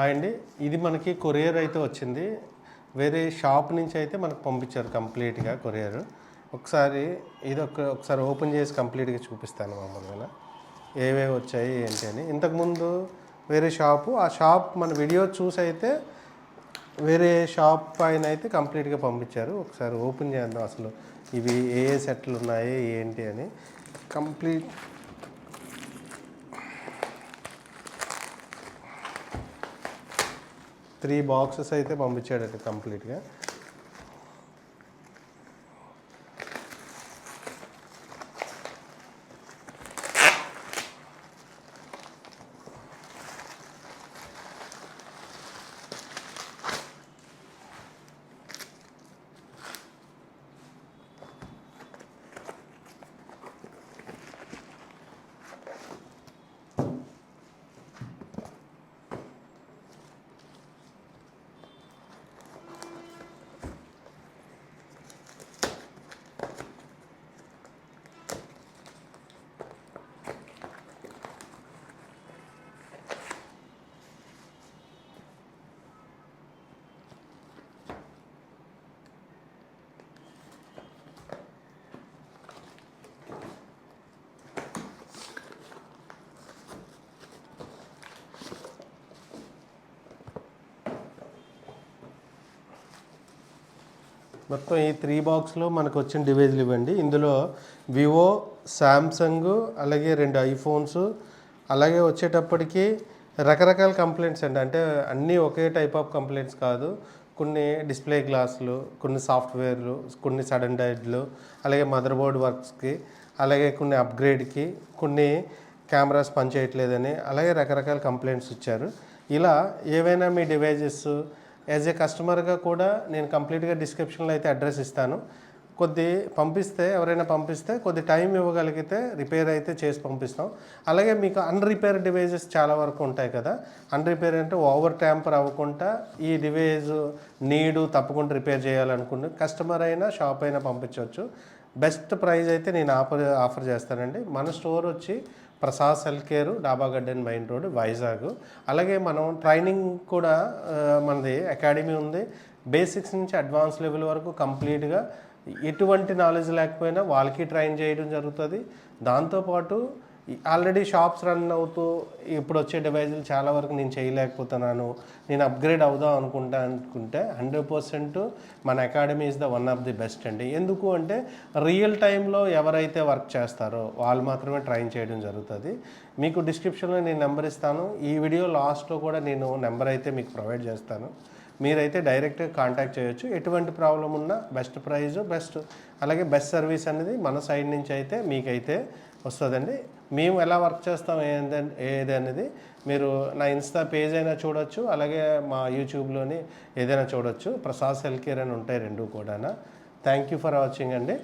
Hi అండి. ఇది మనకి కొరియర్ అయితే వచ్చింది. వేరే షాప్ నుంచి అయితే మనకు పంపించారు కంప్లీట్‌గా కొరియర్. ఒకసారి ఒకసారి ఓపెన్ చేసి కంప్లీట్‌గా చూపిస్తాను మామూలుగా. ఏవేవి వచ్చాయి ఏంటి అని. ఇంతకుముందు వేరే షాపు, ఆ షాప్ మన వీడియో చూసి అయితే వేరే షాప్ పైన అయితే కంప్లీట్‌గా పంపించారు. ఒకసారి ఓపెన్ చేద్దాం అసలు ఇవి ఏ ఏ సెట్లు ఉన్నాయి ఏంటి అని. కంప్లీట్ 3 బాక్సెస్ అయితే పంపించాడట కంప్లీట్‌గా. మొత్తం ఈ 3 బాక్స్లో మనకు వచ్చిన డివైజ్లు ఇవ్వండి. ఇందులో వివో, శాంసంగ్, అలాగే 2 ఐఫోన్స్, అలాగే వచ్చేటప్పటికి రకరకాల కంప్లైంట్స్ అండి. అంటే అన్నీ ఒకే టైప్ ఆఫ్ కంప్లైంట్స్ కాదు. కొన్ని డిస్ప్లే గ్లాసులు, కొన్ని సాఫ్ట్వేర్లు, కొన్ని సడన్ డెడ్లు, అలాగే మదర్ బోర్డ్ వర్క్స్కి, అలాగే కొన్ని అప్గ్రేడ్కి, కొన్ని కెమెరాస్ పనిచేయట్లేదని, అలాగే రకరకాల కంప్లైంట్స్ ఇచ్చారు. ఇలా ఏవైనా మీ డివైజెస్ యాజ్ ఏ కస్టమర్గా కూడా నేను కంప్లీట్గా డిస్క్రిప్షన్లో అయితే అడ్రస్ ఇస్తాను. ఎవరైనా పంపిస్తే కొద్ది టైం ఇవ్వగలిగితే రిపేర్ అయితే చేసి పంపిస్తాం. అలాగే మీకు అన్రిపేర్ డివైజెస్ చాలా వరకు ఉంటాయి కదా. అన్రిపేర్ అంటే ఓవర్ ట్యాంపర్ అవ్వకుండా ఈ డివైజ్ తప్పకుండా రిపేర్ చేయాలనుకుంటే కస్టమర్ అయినా షాప్ అయినా పంపించవచ్చు. బెస్ట్ ప్రైస్ అయితే నేను ఆఫర్ చేస్తానండి. మన స్టోర్ వచ్చి ప్రసాద్ సెల్ కేర్, డాబా గార్డెన్ మెయిన్ రోడ్, వైజాగ్. అలాగే మనం ట్రైనింగ్ కూడా మనది అకాడమీ ఉంది. బేసిక్స్ నుంచి అడ్వాన్స్ లెవెల్ వరకు కంప్లీట్గా ఎటువంటి నాలెడ్జ్ లేకపోయినా వాళ్ళకి ట్రైన్ చేయడం జరుగుతుంది. దాంతోపాటు ఆల్రెడీ షాప్స్ రన్ అవుతూ ఇప్పుడు వచ్చే డివైజులు చాలా వరకు నేను చేయలేకపోతున్నాను, నేను అప్గ్రేడ్ అవుదాం అనుకుంటే 100% మన academy is the one of the best అండి. ఎందుకు అంటే రియల్ టైంలో ఎవరైతే వర్క్ చేస్తారో వాళ్ళు మాత్రమే ట్రైన్ చేయడం జరుగుతుంది. మీకు డిస్క్రిప్షన్లో నేను నెంబర్ ఇస్తాను. ఈ వీడియో లాస్ట్లో కూడా నేను నెంబర్ అయితే మీకు ప్రొవైడ్ చేస్తాను. మీరైతే డైరెక్ట్గా కాంటాక్ట్ చేయొచ్చు. ఎటువంటి ప్రాబ్లం ఉన్నా బెస్ట్ ప్రైజ్, అలాగే బెస్ట్ సర్వీస్ అనేది మన సైడ్ నుంచి అయితే మీకైతే వస్తుందండి. మేము ఎలా వర్క్ చేస్తాం ఏది అనేది మీరు నా ఇన్స్టా పేజ్ అయినా చూడొచ్చు, అలాగే మా యూట్యూబ్లోని ఏదైనా చూడొచ్చు. ప్రసాద్ సెల్ కేర్ అని ఉంటాయి 2 కూడా. థ్యాంక్ యూ ఫర్ వాచింగ్ అండి.